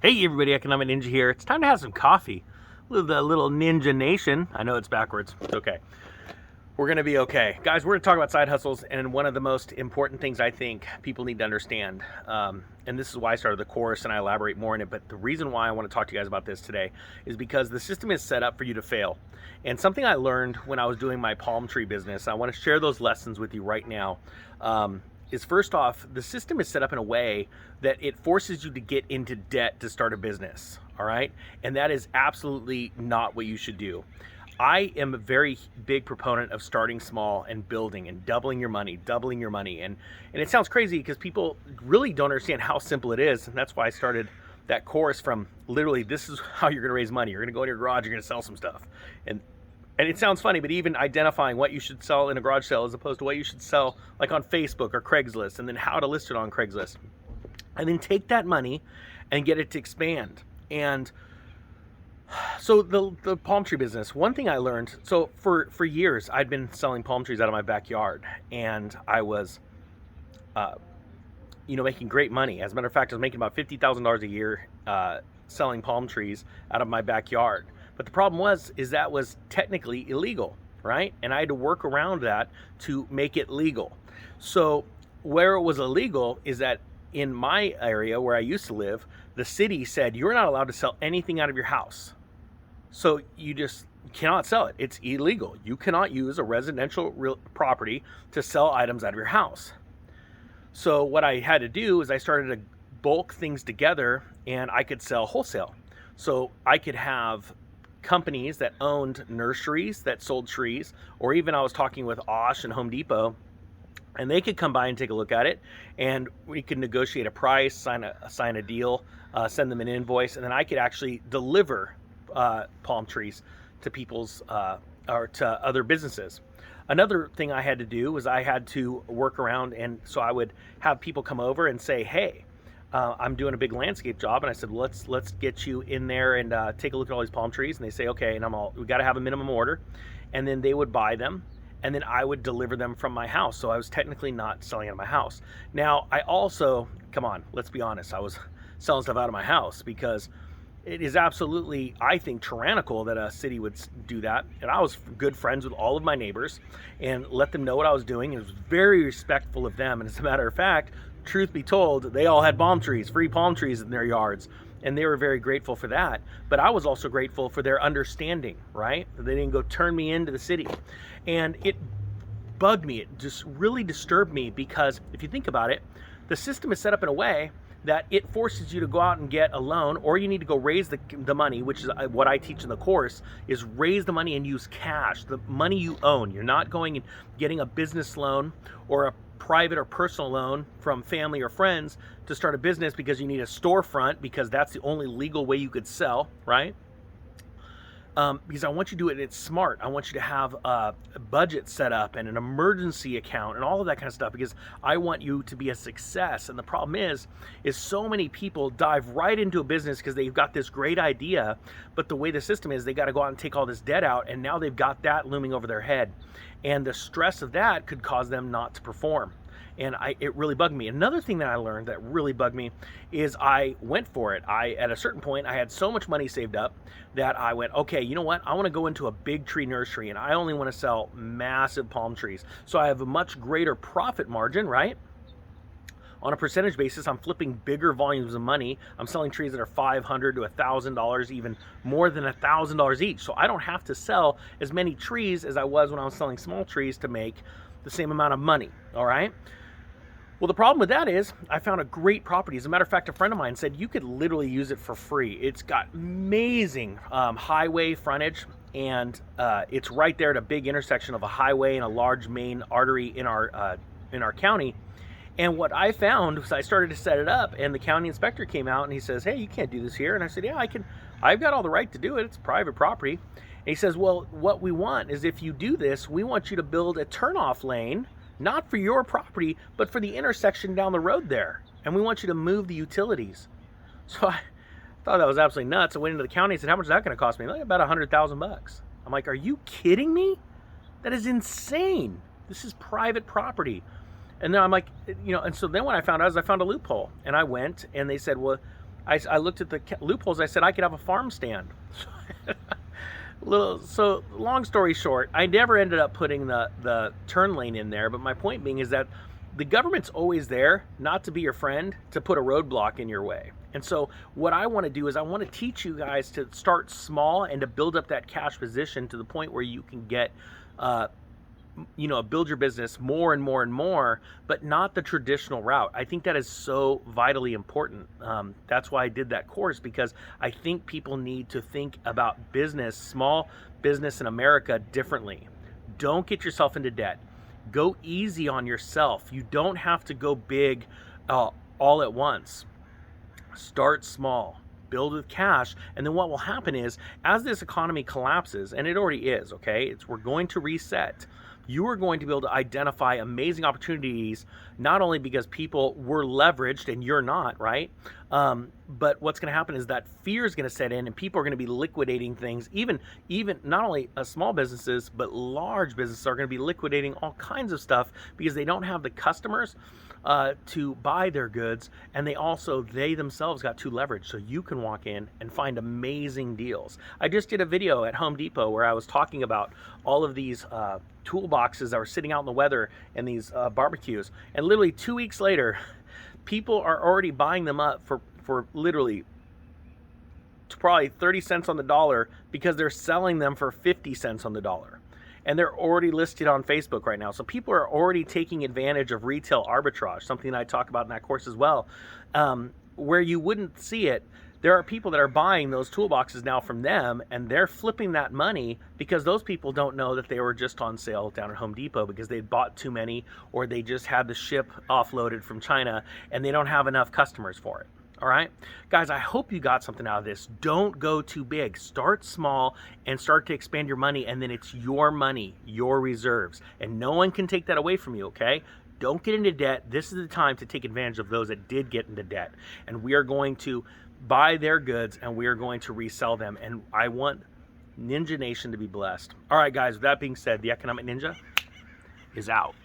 Hey everybody, Economic Ninja here. It's time to have some coffee with the little Ninja Nation. I know it's backwards. It's okay. We're going to be okay. Guys, we're going to talk about side hustles, and one of the most important things I think people need to understand, and this is why I started the course and I elaborate more on it, but the reason why I want to talk to you guys about this today is because the system is set up for you to fail. And something I learned when I was doing my palm tree business, I want to share those lessons with you right now. Is first off, the system is set up in a way that it forces you to get into debt to start a business, all right? And that is absolutely not what you should do. I am a very big proponent of starting small and building and doubling your money. And it sounds crazy because people really don't understand how simple it is. And that's why I started that course from literally, this is how you're gonna raise money. You're gonna go in your garage, you're gonna sell some stuff. And it sounds funny, but even identifying what you should sell in a garage sale as opposed to what you should sell like on Facebook or Craigslist, and then how to list it on Craigslist. And then take that money and get it to expand. And so the palm tree business, one thing I learned, so for years, I'd been selling palm trees out of my backyard, and I was, making great money. As a matter of fact, I was making about $50,000 a year selling palm trees out of my backyard. But the problem is that was technically illegal, right? And I had to work around that to make it legal. So where it was illegal is that in my area where I used to live, the city said, you're not allowed to sell anything out of your house. So you just cannot sell it. It's illegal. You cannot use a residential property to sell items out of your house. So what I had to do is I started to bulk things together, and I could sell wholesale. So I could have companies that owned nurseries that sold trees, or even I was talking with Osh and Home Depot, and they could come by and take a look at it, and we could negotiate a price, sign a deal, send them an invoice, and then I could actually deliver palm trees to people's or to other businesses. Another thing I had to do was I had to work around, and so I would have people come over and say, hey, I'm doing a big landscape job, and I said, well, let's get you in there and take a look at all these palm trees. And they say, okay, and we got to have a minimum order, and then they would buy them, and then I would deliver them from my house. So I was technically not selling out of my house. Now I also, come on, let's be honest, I was selling stuff out of my house because it is absolutely, I think, tyrannical that a city would do that. And I was good friends with all of my neighbors and let them know what I was doing. It was very respectful of them. And as a matter of fact, truth be told, they all had free palm trees in their yards, and they were very grateful for that. But I was also grateful for their understanding, right? They didn't go turn me into the city. And it bugged me. It just really disturbed me because if you think about it, the system is set up in a way that it forces you to go out and get a loan, or you need to go raise the money, which is what I teach in the course, is raise the money and use cash, the money you own. You're not going and getting a business loan or a private or personal loan from family or friends to start a business because you need a storefront, because that's the only legal way you could sell, right? Because I want you to do it, it's smart. I want you to have a budget set up and an emergency account and all of that kind of stuff, because I want you to be a success. And the problem is so many people dive right into a business because they've got this great idea, but the way the system is, they got to go out and take all this debt out, and now they've got that looming over their head. And the stress of that could cause them not to perform. And it really bugged me. Another thing that I learned that really bugged me is I went for it. At a certain point, I had so much money saved up that I went, okay, you know what? I want to go into a big tree nursery, and I only want to sell massive palm trees. So I have a much greater profit margin, right? On a percentage basis, I'm flipping bigger volumes of money. I'm selling trees that are $500 to $1,000, even more than $1,000 each. So I don't have to sell as many trees as I was when I was selling small trees to make the same amount of money, all right? Well, the problem with that is I found a great property. As a matter of fact, a friend of mine said you could literally use it for free. It's got amazing highway frontage, and it's right there at a big intersection of a highway and a large main artery in our county. And what I found was I started to set it up, and the county inspector came out and he says, hey, you can't do this here. And I said, yeah, I can. I've got all the right to do it. It's private property. And he says, well, what we want is if you do this, we want you to build a turnoff lane, not for your property, but for the intersection down the road there. And we want you to move the utilities. So I thought that was absolutely nuts. I went into the county and said, how much is that going to cost me? Like about $100,000. I'm like, are you kidding me? That is insane. This is private property. And then I'm like, and so then what I found out is I found a loophole. And I went, and they said, well, I looked at the loopholes. I said I could have a farm stand. So long story short, I never ended up putting the turn lane in there. But my point being is that the government's always there, not to be your friend, to put a roadblock in your way. And so what I want to do is I want to teach you guys to start small and to build up that cash position to the point where you can get build your business more and more and more, but not the traditional route. I think that is so vitally important. That's why I did that course, because I think people need to think about business, small business in America, differently. Don't get yourself into debt. Go easy on yourself. You don't have to go big all at once. Start small. Build with cash, and then what will happen is, as this economy collapses, and it already is, okay, we're going to reset. You are going to be able to identify amazing opportunities, not only because people were leveraged and you're not, right? But what's going to happen is that fear is going to set in, and people are going to be liquidating things. Even not only small businesses, but large businesses are going to be liquidating all kinds of stuff because they don't have the customers to buy their goods, and they themselves got too leveraged. So you can walk in and find amazing deals. I just did a video at Home Depot where I was talking about all of these toolboxes that were sitting out in the weather and these barbecues, and literally 2 weeks later, people are already buying them up for literally probably 30 cents on the dollar, because they're selling them for 50 cents on the dollar. And they're already listed on Facebook right now. So people are already taking advantage of retail arbitrage, something that I talk about in that course as well, where you wouldn't see it. There are people that are buying those toolboxes now from them, and they're flipping that money because those people don't know that they were just on sale down at Home Depot because they bought too many, or they just had the ship offloaded from China and they don't have enough customers for it. All right, guys, I hope you got something out of this. Don't go too big. Start small and start to expand your money, and then it's your money, your reserves, and no one can take that away from you, okay? Don't get into debt. This is the time to take advantage of those that did get into debt, and we are going to buy their goods and we are going to resell them, and I want Ninja Nation to be blessed. All right, guys, with that being said, the Economic Ninja is out.